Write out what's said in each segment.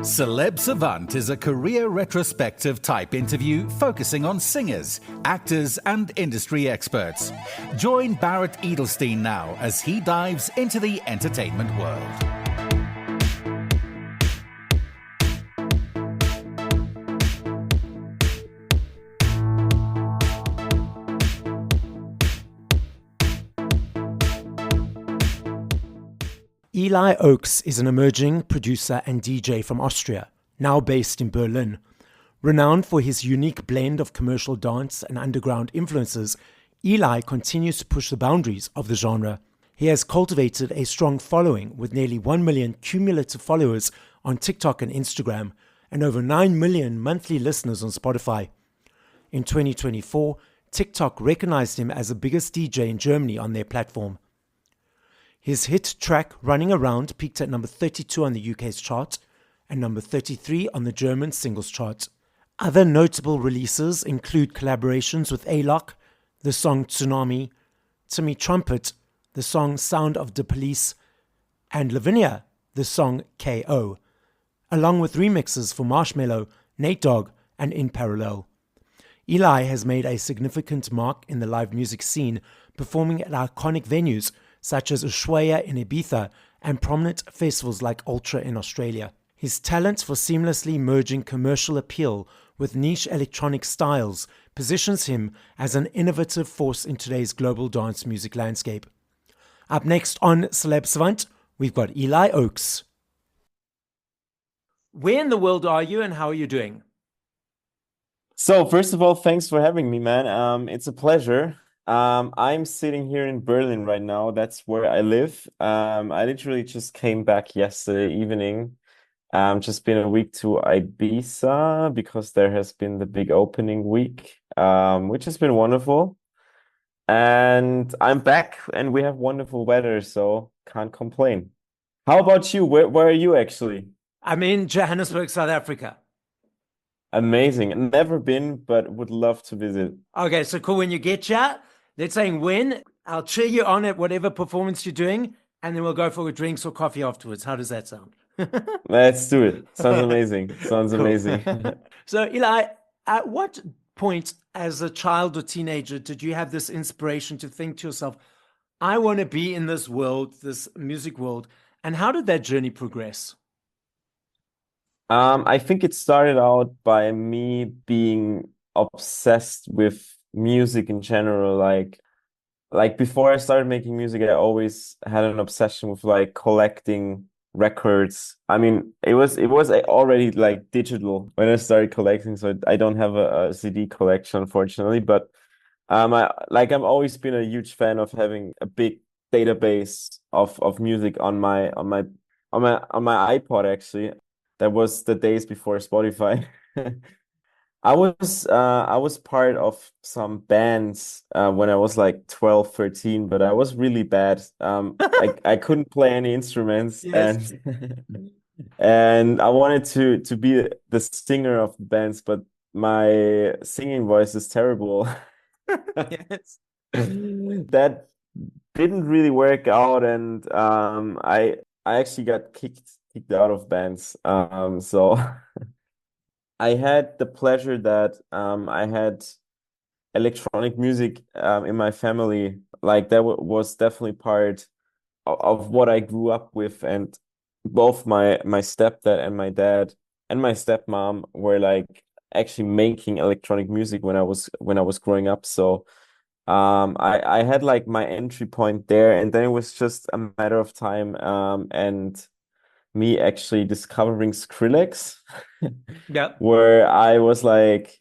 Celeb Savant is a career retrospective type interview focusing on singers, actors, and industry experts. Join Barrett Edelstein now as he dives into the entertainment world. Ely Oaks is an emerging producer and DJ from Austria, now based in Berlin. Renowned for his unique blend of commercial dance and underground influences, Ely continues to push the boundaries of the genre. He has cultivated a strong following with nearly 1 million cumulative followers on TikTok and Instagram, and over 9 million monthly listeners on Spotify. In 2024, TikTok recognized him as the biggest DJ in Germany on their platform. His hit track Running Around peaked at number 32 on the UK's chart and number 33 on the German singles chart. Other notable releases include collaborations with A-Lock, the song Tsunami, Timmy Trumpet, the song Sound of the Police, and Lavinia, the song KO, along with remixes for Marshmello, Nate Dogg, and In Parallel. Ely has made a significant mark in the live music scene, performing at iconic venues such as Ushuaia in Ibiza and prominent festivals like Ultra in Australia. His talent for seamlessly merging commercial appeal with niche electronic styles positions him as an innovative force in today's global dance music landscape. Up next on Celeb Savant, we've got Ely Oaks. Where in the world are you and how are you doing? So first of all, thanks for having me, man. It's a pleasure. I'm sitting here in Berlin right now. That's where I live. I literally just came back yesterday evening. Just been a week to Ibiza because there has been the big opening week, which has been wonderful. And I'm back and we have wonderful weather, so can't complain. How about you? Where are you actually? I'm in Johannesburg, South Africa. Amazing. Never been, but would love to visit. Okay, so cool. When you get here, let's say when, I'll cheer you on at whatever performance you're doing, and then we'll go for drinks or coffee afterwards. How does that sound? Let's do it. Sounds amazing. Sounds Cool. amazing. So, Eli, at what point as a child or teenager did you have this inspiration to think to yourself, I want to be in this world, this music world? And how did that journey progress? I think it started out by me being obsessed with music in general. Like before I started making music, I always had an obsession with like collecting records. I mean, it was already like digital when I started collecting, so I don't have a CD collection, unfortunately. But I've always been a huge fan of having a big database of music on my iPod actually. That was the days before Spotify. I was part of some bands when I was like 12, 13, but I was really bad. I couldn't play any instruments Yes. and I wanted to be the singer of the bands, but my singing voice is terrible. Yes. That didn't really work out, and I actually got kicked out of bands. So I had the pleasure that I had electronic music in my family. Like that was definitely part of what I grew up with, and both my stepdad and my dad and my stepmom were like actually making electronic music when I was growing up. So I had like my entry point there, and then it was just a matter of time and me actually discovering Skrillex, Yeah. where I was like,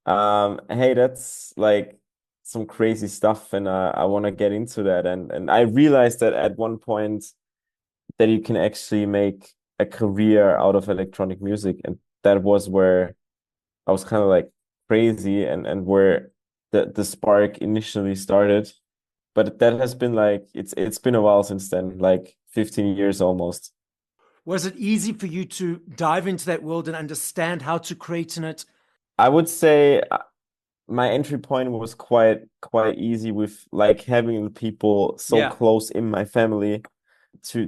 hey, that's like some crazy stuff, and I want to get into that. And I realized that at one point that you can actually make a career out of electronic music, and that was where I was kind of like crazy, and where the spark initially started. But that has been like it's been a while since then, like 15 years almost. Was it easy for you to dive into that world and understand how to create in it? I would say my entry point was quite easy with like having the people so Yeah. close in my family to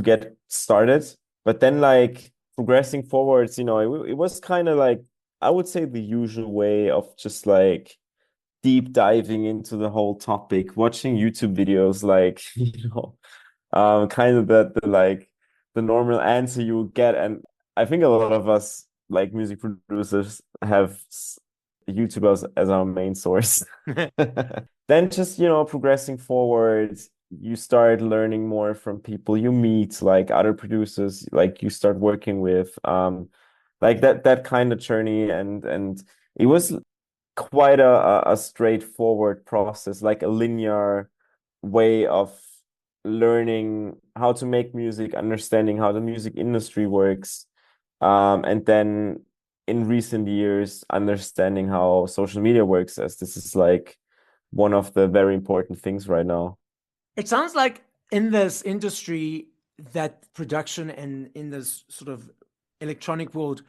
get started. But then like progressing forwards, it was kind of like, I would say, the usual way of just like deep diving into the whole topic, watching YouTube videos, like, kind of the like the normal answer you would get. And I think a lot of us, like music producers, have YouTube as our main source. Then just, progressing forward, you start learning more from people you meet, like other producers, like you start working with, like that kind of journey. And it was quite a straightforward process, like a linear way of learning how to make music, understanding how the music industry works, and then in recent years, understanding how social media works, as this is like one of the very important things right now. It sounds like in this industry, that production and in this sort of electronic world,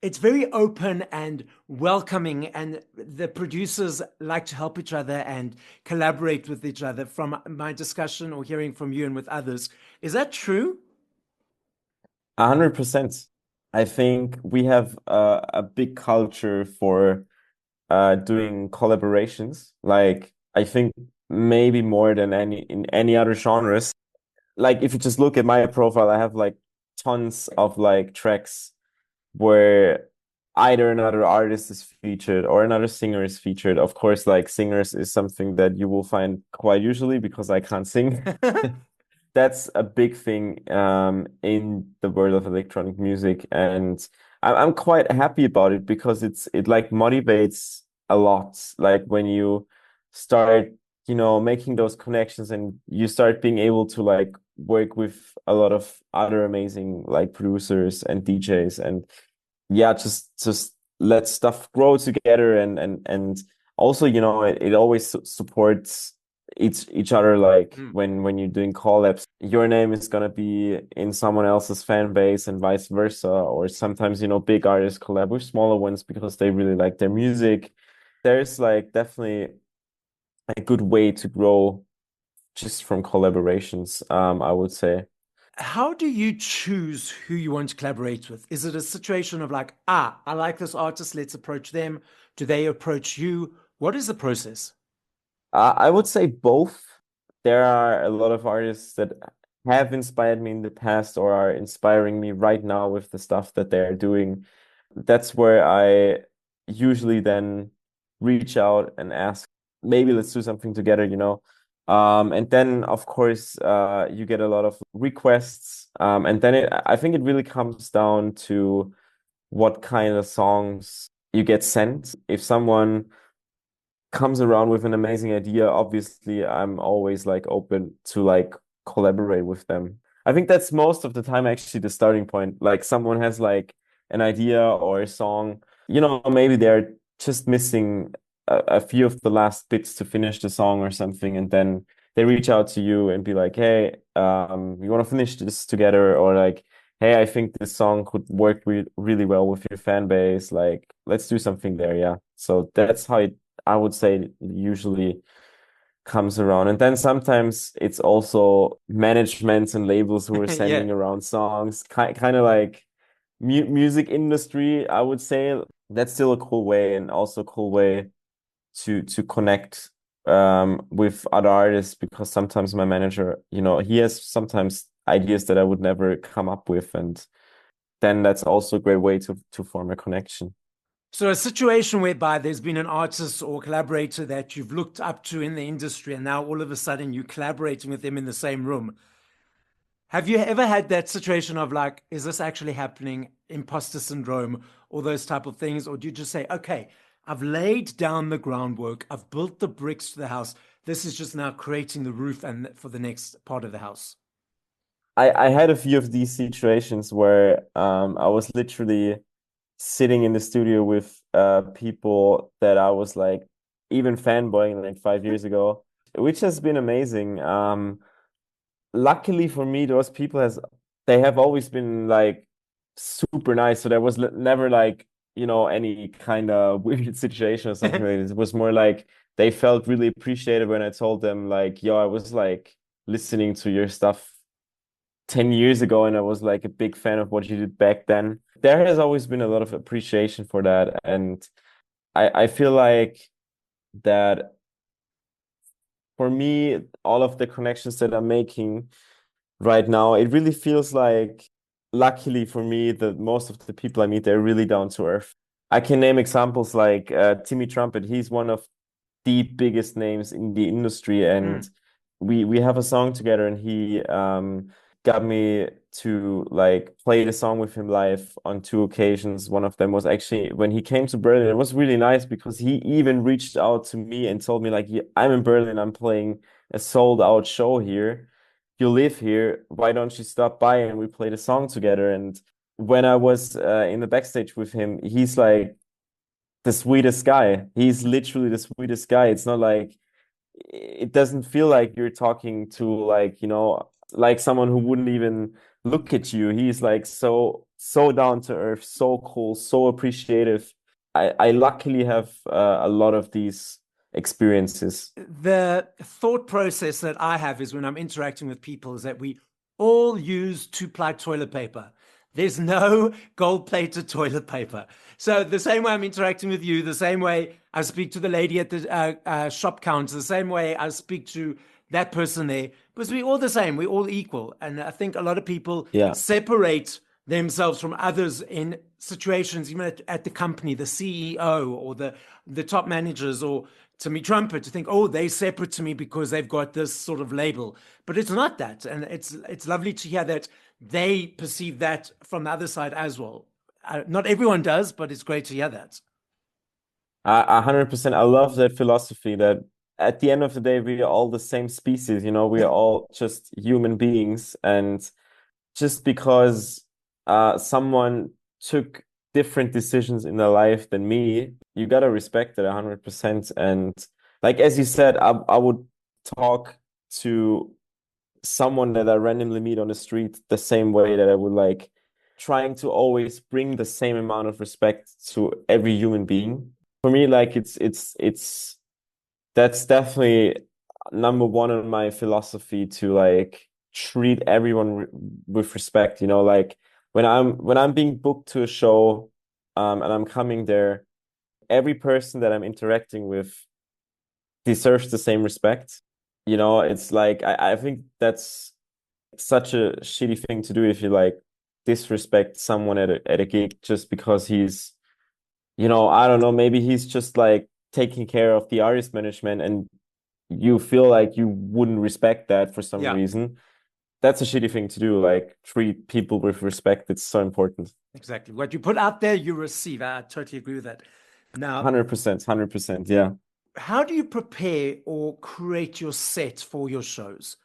it's very open and welcoming, and the producers like to help each other and collaborate with each other, from my discussion or hearing from you and with others. Is that true? 100%. I think we have a big culture for doing collaborations. Like, I think maybe more than any other genres. Like, if you just look at my profile, I have like tons of like tracks where either another artist is featured or another singer is featured. Of course, like singers is something that you will find quite usually because I can't sing. That's a big thing in the world of electronic music, and I'm quite happy about it because it like motivates a lot. Like when you start, making those connections and you start being able to like work with a lot of other amazing like producers and DJs, and yeah, just let stuff grow together. And also, it always supports each other. Like Mm. when you're doing collabs, your name is gonna be in someone else's fan base and vice versa. Or sometimes, big artists collab with smaller ones because they really like their music. There's like definitely a good way to grow just from collaborations, I would say. How do you choose who you want to collaborate with? Is it a situation of like, I like this artist, let's approach them? Do they approach you? What is the process? I would say both. There are a lot of artists that have inspired me in the past or are inspiring me right now with the stuff that they're doing. That's where I usually then reach out and ask, maybe let's do something together. And then, of course, you get a lot of requests. And then I think it really comes down to what kind of songs you get sent. If someone comes around with an amazing idea, obviously I'm always like open to like collaborate with them. I think that's most of the time actually the starting point. Like someone has like an idea or a song, maybe they're just missing a few of the last bits to finish the song or something, and then they reach out to you and be like, hey, we want to finish this together, or like, hey, I think this song could work really well with your fan base. Like, let's do something there. Yeah. So that's how I would say usually comes around. And then sometimes it's also managements and labels who are Yeah. sending around songs, kind of like music industry, I would say. That's still a cool way, and also a cool way to connect with other artists, because sometimes my manager, he has sometimes ideas that I would never come up with, and then that's also a great way to form a connection. So, a situation whereby there's been an artist or collaborator that you've looked up to in the industry, and now all of a sudden you're collaborating with them in the same room. Have you ever had that situation of like, is this actually happening? Imposter syndrome, all those type of things? Or do you just say, okay, I've laid down the groundwork, I've built the bricks to the house. This is just now creating the roof and for the next part of the house. I had a few of these situations where I was literally sitting in the studio with people that I was like even fanboying like 5 years ago, which has been amazing. Luckily for me, those people they have always been like super nice. So there was never like, any kind of weird situation or something like this. It was more like they felt really appreciated when I told them like, yo, I was like listening to your stuff 10 years ago, and I was like a big fan of what you did back then. There has always been a lot of appreciation for that. And I feel like that for me, all of the connections that I'm making right now, it really feels like, luckily for me, that most of the people I meet, they're really down to earth. I can name examples like Timmy Trumpet. He's one of the biggest names in the industry, and Mm. we have a song together, and he got me to like play the song with him live on two occasions. One of them was actually when he came to Berlin. It was really nice because he even reached out to me and told me like, "Yeah, I'm in Berlin, I'm playing a sold out show here. You live here, why don't you stop by and we play the song together?" And when I was in the backstage with him, he's like the sweetest guy. He's literally the sweetest guy. It's not like, it doesn't feel like you're talking to like, like someone who wouldn't even look at you. He's like so down to earth, so cool, so appreciative. I luckily have a lot of these experiences. The thought process that I have is when I'm interacting with people is that we all use two-ply toilet paper. There's no gold-plated toilet paper. So the same way I'm interacting with you, the same way I speak to the lady at the shop counter, the same way I speak to that person there, because we're all the same, we're all equal. And I think a lot of people Yeah. separate themselves from others in situations, even at the company, the CEO or the top managers or to me trumpet to think, oh, they're separate to me because they've got this sort of label. But it's not that. And it's lovely to hear that they perceive that from the other side as well. Not everyone does, but it's great to hear that. 100%. I love that philosophy that at the end of the day, we are all the same species, we are all just human beings. And just because someone took different decisions in their life than me, you gotta respect it 100%. And like as you said, I would talk to someone that I randomly meet on the street the same way that I would like trying to always bring the same amount of respect to every human being. For me, like it's that's definitely number one on my philosophy to like treat everyone with respect, like when I'm being booked to a show and I'm coming there, every person that I'm interacting with deserves the same respect. It's like I think that's such a shitty thing to do if you like disrespect someone at a gig just because he's, I don't know, maybe he's just like taking care of the artist management and you feel like you wouldn't respect that for some Yeah, reason. That's a shitty thing to do. Like treat people with respect. It's so important. exactly. What you put out there, you receive. I totally agree with that. Now, 100%, 100%. Yeah. how do you prepare or create your set for your shows?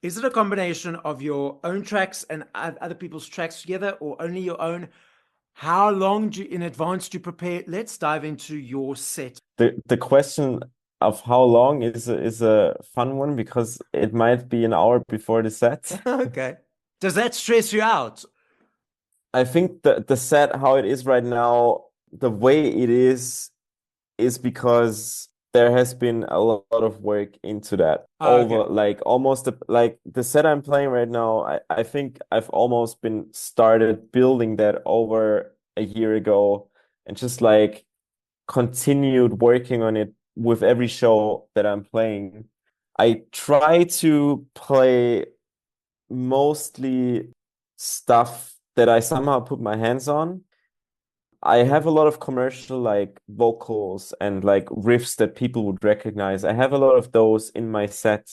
Is it a combination of your own tracks and other people's tracks together, or only your own? How long in advance do you prepare? Let's dive into your set. The question of how long is a fun one because it might be an hour before the set. Okay. Does that stress you out? I think the set how it is right now, the way it is because there has been a lot of work into that Oh, okay. over like almost like the set I'm playing right now. I think I've almost been started building that over a year ago and just like continued working on it with every show that I'm playing. I try to play mostly stuff that I somehow put my hands on. I have a lot of commercial like vocals and like riffs that people would recognize. I have a lot of those in my set,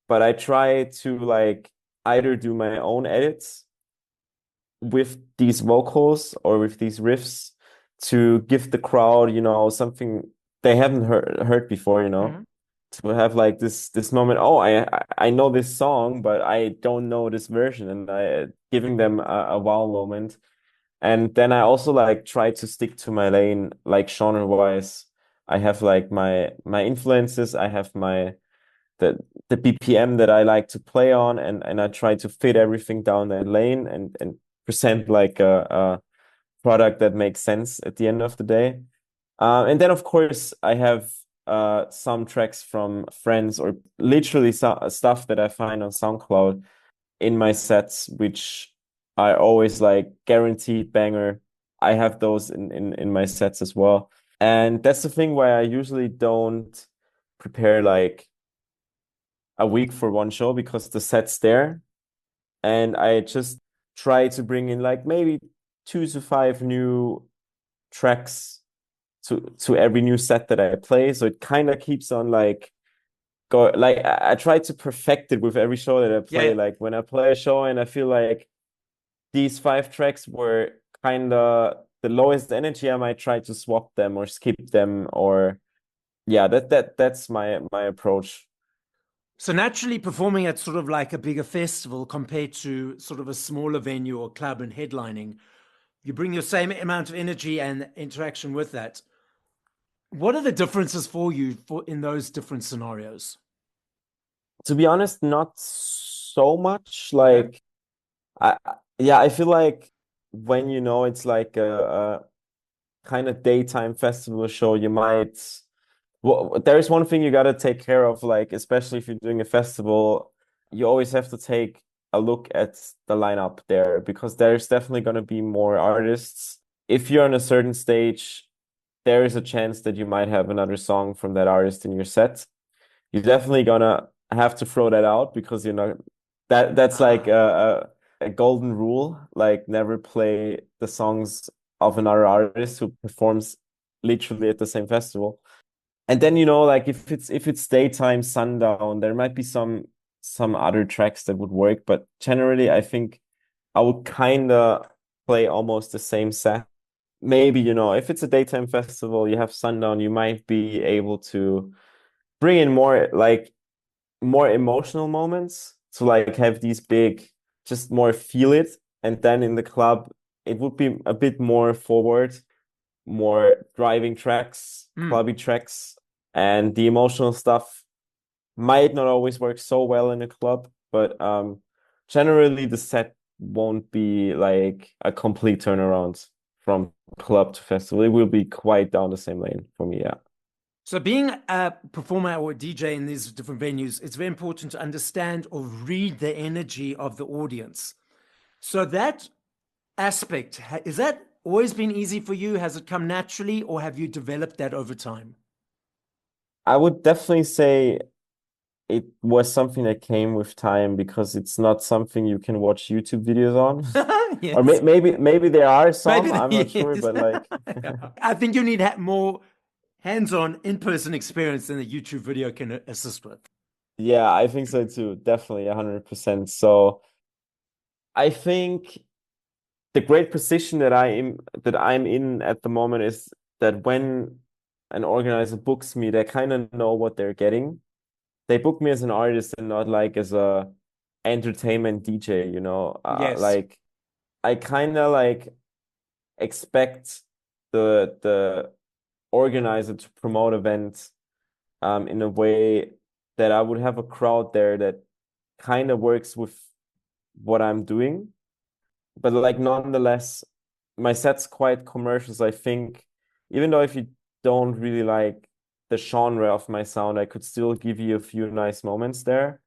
but I try to like either do my own edits with these vocals or with these riffs to give the crowd, something they haven't heard before, Mhm. to have like this moment, oh, I know this song, but I don't know this version, and I giving them a wow moment. And then I also like try to stick to my lane, like genre wise. I have like my influences. I have the the BPM that I like to play on, and I try to fit everything down that lane and present like a product that makes sense at the end of the day. And then of course I have some tracks from friends or literally stuff that I find on SoundCloud. in my sets, which are always like guaranteed banger. I have those in my sets as well. And that's the thing why I usually don't prepare like a week for one show because the set's there. And I just try to bring in like maybe 2 to 5 new tracks to every new set that I play. So it kind of keeps on like go like I try to perfect it with every show that I Yeah, play. yeah. Like when I play a show and I feel like these 5 tracks were kind of the lowest energy, I might try to swap them or skip them or yeah, that's my approach. So naturally performing at sort of like a bigger festival compared to sort of a smaller venue or club and headlining, you bring your same amount of energy and interaction with that. What are the differences for you for in those different scenarios? To be honest, not so much. Okay. Like yeah, I feel like when it's like a kind of daytime festival show, you might well, there is one thing you got to take care of, like especially if you're doing a festival, you always have to take a look at the lineup there because there's definitely going to be more artists. If you're on a certain stage, there is a chance that you might have another song from that artist in your set. You're definitely gonna have to throw that out because you're not that's like Ah, a golden rule, like never play the songs of another artist who performs literally at the same festival. And then like if it's daytime sundown, there might be some other tracks that would work, but generally I think I would kind of play almost the same set. Maybe if it's a daytime festival, you have sundown, you might be able to bring in more emotional moments to like have these big, just more feel it. And then in the club, it would be a bit more forward, more driving tracks, mm. clubby tracks, and the emotional stuff might not always work so well in a club, but generally the set won't be like a complete turnaround from club to festival. It will be quite down the same lane for me, yeah. So being a performer or a DJ in these different venues, it's very important to understand or read the energy of the audience. So that aspect, is that always been easy for you? Has it come naturally or have you developed that over time? I would definitely say it was something that came with time because it's not something you can watch YouTube videos on. Or Yes. maybe there are Maybe some, I'm not sure, yes. but like I think you need more hands-on in-person experience than the YouTube video can assist with. yeah, I think so too. Definitely 100%. So I think the great position that I'm in at the moment is that when an organizer books me, they kind of know what they're getting. They book me as an artist and not like as a entertainment DJ. Yes. Like I kind of like expect the organizer to promote events in a way that I would have a crowd there that kind of works with what I'm doing. But like nonetheless, my set's quite commercial. So I think even though if you don't really like the genre of my sound, I could still give you a few nice moments there.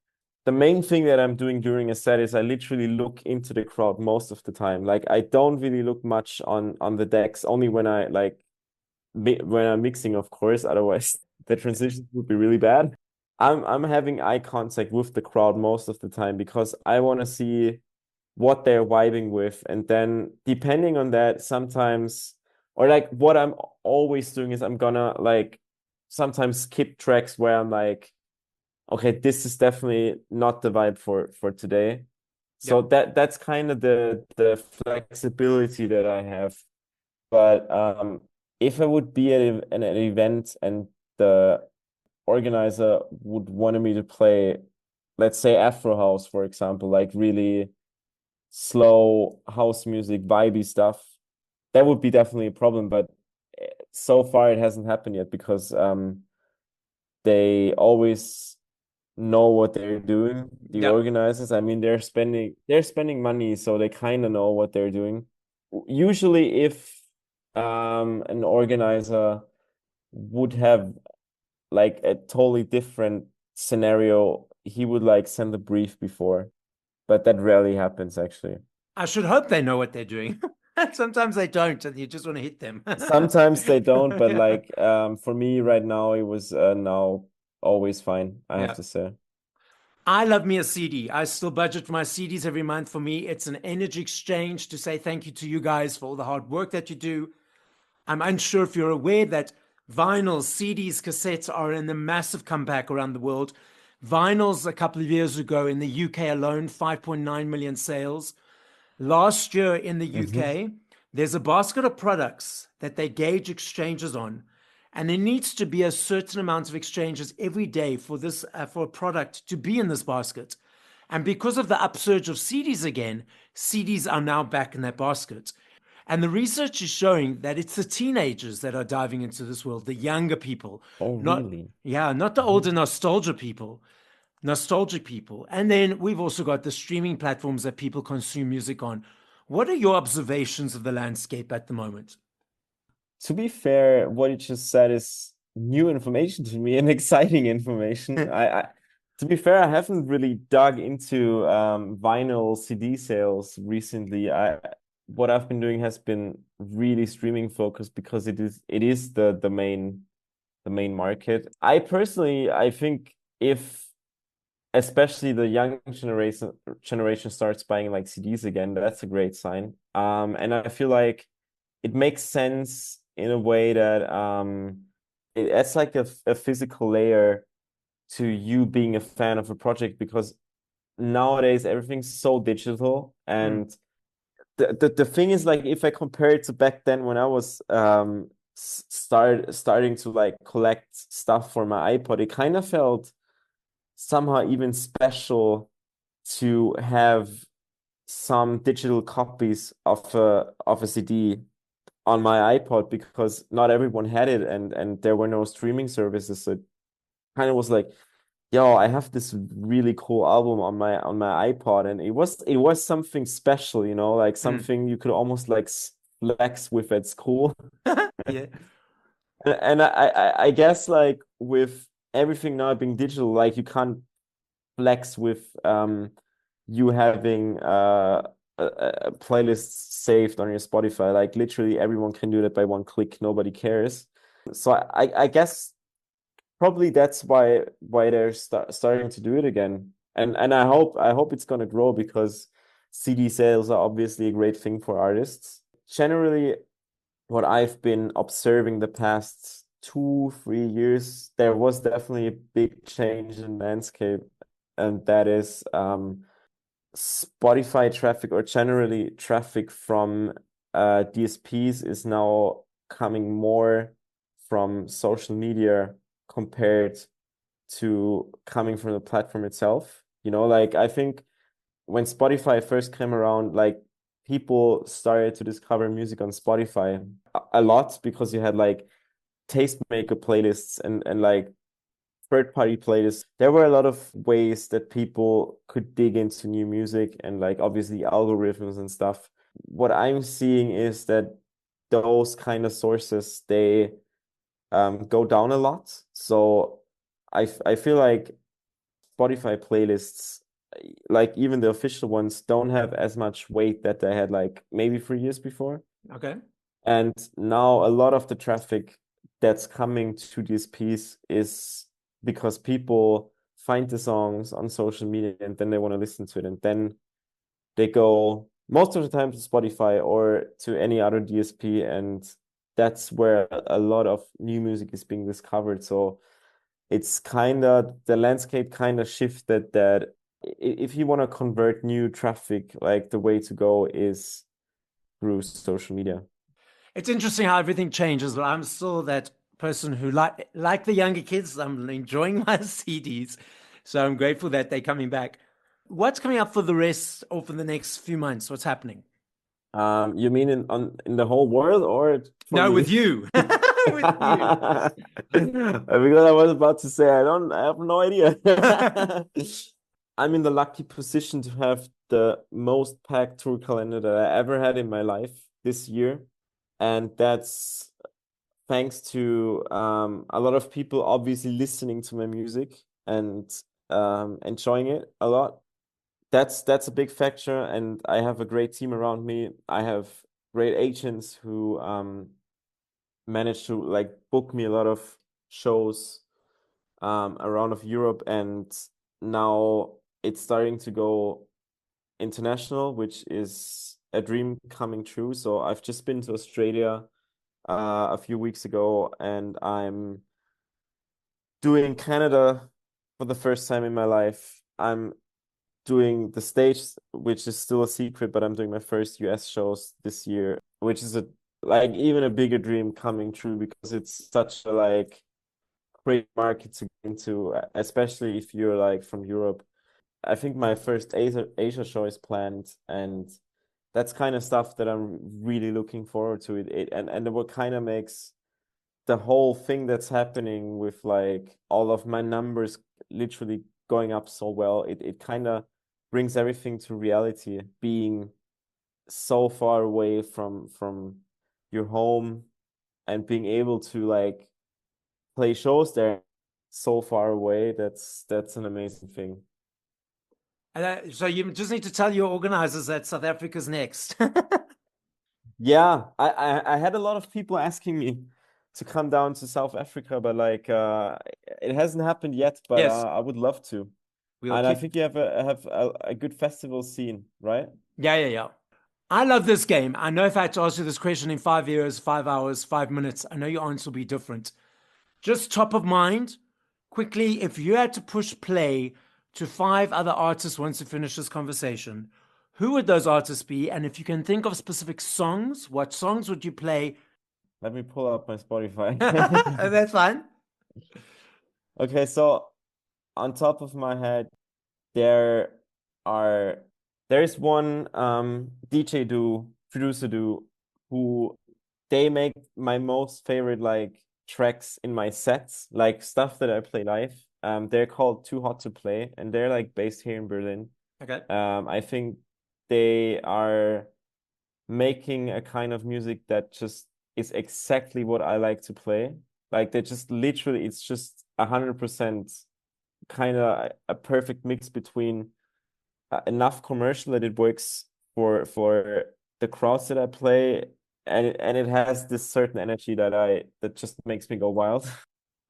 The main thing that I'm doing during a set is I literally look into the crowd most of the time. Like I don't really look much on the decks, only when I like when I'm mixing, of course. Otherwise, the transitions would be really bad. I'm having eye contact with the crowd most of the time because I want to see what they're vibing with. And then depending on that, sometimes or like what I'm always doing is I'm gonna like sometimes skip tracks where I'm like, okay, this is definitely not the vibe for today. Yeah. So that's kind of the flexibility that I have. But if I would be at an event and the organizer would want me to play, let's say Afro House, for example, like really slow house music, vibey stuff, that would be definitely a problem. But so far it hasn't happened yet because they always know what they're doing, the Yeah. organizers. I mean, they're spending money, so they kind of know what they're doing. Usually if an organizer would have like a totally different scenario, he would like send a brief before. but that rarely happens actually. I should hope they know what they're doing. Sometimes they don't, and you just want to hit them. Sometimes they don't, but Yeah. like for me right now, it was now always fine, I have Yeah. to say. I love me a CD. I still budget for my CDs every month. For me, it's an energy exchange to say thank you to you guys for all the hard work that you do. I'm unsure if you're aware that vinyls, CDs, cassettes are in a massive comeback around the world. Vinyls, a couple of years ago in the UK alone, 5.9 million sales. Last year in the Hmm. UK, there's a basket of products that they gauge exchanges on, and there needs to be a certain amount of exchanges every day for this for a product to be in this basket. And because of the upsurge of CDs again, CDs are now back in that basket. And the research is showing that it's the teenagers that are diving into this world, the younger people, Oh, not really? not the Hmm. older nostalgic people. And then we've also got the streaming platforms that people consume music on. What are your observations of the landscape at the moment? To be fair, what you just said is new information to me and exciting information. To be fair, I haven't really dug into vinyl CD sales recently. What I've been doing has been really streaming focused because it is the main market. I think if especially the young generation starts buying like CDs again, that's a great sign. And I feel like it makes sense in a way that it adds like a physical layer to you being a fan of a project because nowadays everything's so digital. Mm, And the thing is, like, if I compare it to back then when I was starting to like collect stuff for my iPod, it kind of felt somehow even special to have some digital copies of a CD on my iPod because not everyone had it, and there were no streaming services. So it kind of was like, yo, I have this really cool album on my iPod, and it was something special, like mm. something you could almost like flex with at school. Yeah. And I guess like with everything now being digital, like you can't flex with you having a playlist saved on your Spotify. Like literally everyone can do that by one click. Nobody cares. So I guess probably that's why they're starting to do it again. And I hope it's gonna grow because CD sales are obviously a great thing for artists. Generally, what I've been observing the past 2, 3 years, there was definitely a big change in landscape, and that is Spotify traffic or generally traffic from DSPs is now coming more from social media compared to coming from the platform itself. Like I think when Spotify first came around, like people started to discover music on Spotify a lot because you had like tastemaker playlists and like third-party playlists. There were a lot of ways that people could dig into new music and like obviously algorithms and stuff. What I'm seeing is that those kind of sources they go down a lot. So I feel like Spotify playlists, like even the official ones, don't have as much weight that they had like maybe 3 years before. Okay. And now a lot of the traffic that's coming to this piece is because people find the songs on social media and then they want to listen to it. And then they go most of the time to Spotify or to any other DSP. And that's where a lot of new music is being discovered. So it's kind of the landscape kind of shifted that if you want to convert new traffic, like the way to go is through social media. It's interesting how everything changes, but I'm still that person who like the younger kids. I'm enjoying my CDs. So I'm grateful that they're coming back. What's coming up for the rest or for the next few months? What's happening? You mean in the whole world or for No, with me? you. With you. Because I was about to say I have no idea. I'm in the lucky position to have the most packed tour calendar that I ever had in my life this year. And that's thanks to a lot of people obviously listening to my music and enjoying it a lot. that's a big factor, and I have a great team around me. I have great agents who managed to like book me a lot of shows around of Europe, and now it's starting to go international, which is a dream coming true. So I've just been to Australia a few weeks ago, and I'm doing Canada for the first time in my life. I'm doing the stage, which is still a secret, but I'm doing my first US shows this year, which is a like even a bigger dream coming true because it's such a like great market to get into, especially if you're like from Europe. I think my first Asia show is planned, and that's kind of stuff that I'm really looking forward to. And what kind of makes the whole thing that's happening with like all of my numbers literally going up so well, it kind of brings everything to reality, being so far away from your home and being able to like play shows there so far away. That's an amazing thing. So you just need to tell your organizers that South Africa's next. Yeah, I had a lot of people asking me to come down to South Africa, but like it hasn't happened yet, but Yes, I would love to. we'll And I keep. think you have a good festival scene, right? Yeah, yeah, yeah. I love this game. I know if I had to ask you this question in 5 years, 5 hours, 5 minutes, I know your answer will be different. Just top of mind, quickly, if you had to push play to five other artists once you finish this conversation, who would those artists be? And if you can think of specific songs, what songs would you play? Let me pull up my Spotify. That's fine. Okay, so on top of my head, there are there is one DJ duo, producer duo, who they make my most favorite like tracks in my sets, like stuff that I play live. They're called Too Hot to Play, and they're like based here in Berlin. Okay. I think they are making a kind of music that just is exactly what I like to play. Like they just literally, it's just 100% kind of a perfect mix between enough commercial that it works for the crowds that I play, and it has this certain energy that just makes me go wild.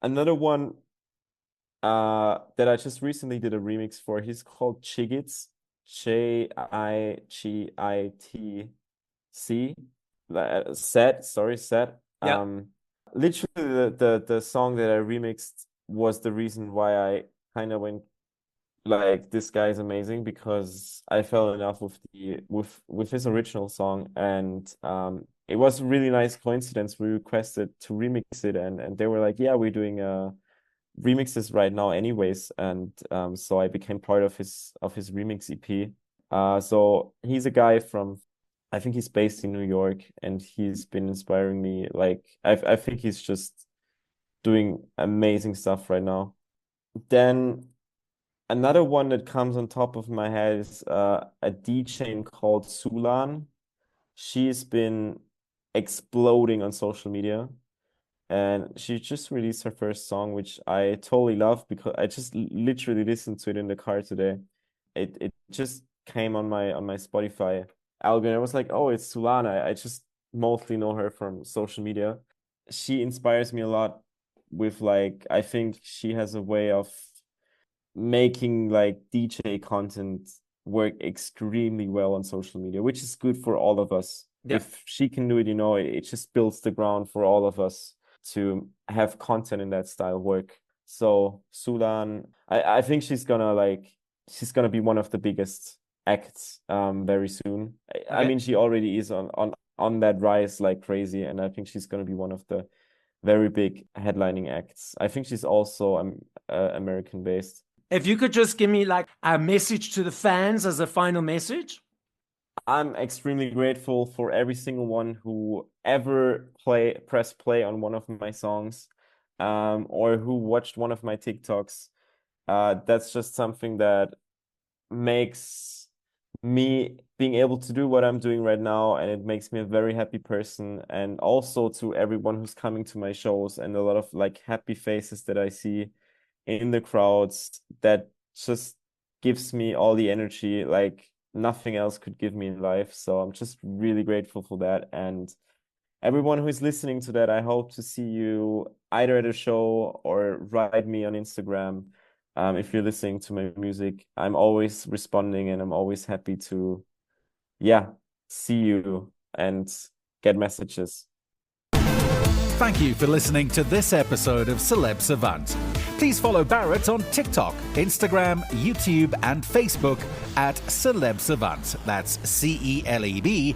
Another one that I just recently did a remix for, he's called Chigits, Jigitc. Set. Yeah. Literally the song that I remixed was the reason why I kind of went like this guy is amazing, because I fell in love with the with his original song, and it was a really nice coincidence. We requested to remix it, and they were like, yeah, we're doing remixes right now anyways, and so I became part of his remix EP. So he's a guy from, I think he's based in New York, and he's been inspiring me. Like I think he's just doing amazing stuff right now. Then another one that comes on top of my head is a DJ called Sulan. She's been exploding on social media, and she just released her first song, which I totally love because I just literally listened to it in the car today. It just came on my Spotify algorithm. I was like, oh, it's Sulana. I just mostly know her from social media. She inspires me a lot with like, I think she has a way of making like DJ content work extremely well on social media, which is good for all of us. Yeah. If she can do it, it just builds the ground for all of us to have content in that style work. So Sulan, I think she's gonna be one of the biggest acts very soon. I Okay. mean, she already is on that rise like crazy, and I think she's gonna be one of the very big headlining acts. I think she's also American based. If you could just give me like a message to the fans as a final message. I'm extremely grateful for every single one who ever press play on one of my songs, or who watched one of my TikToks. That's just something that makes me being able to do what I'm doing right now, and it makes me a very happy person. And also to everyone who's coming to my shows, and a lot of like happy faces that I see in the crowds that just gives me all the energy like nothing else could give me in life. So I'm just really grateful for that. And everyone who is listening to that, I hope to see you either at a show or write me on Instagram. If you're listening to my music, I'm always responding and I'm always happy to, see you and get messages. Thank you for listening to this episode of Celeb Savant. Please follow Barrett on TikTok, Instagram, YouTube, and Facebook at Celeb Savant. That's CelebSavant.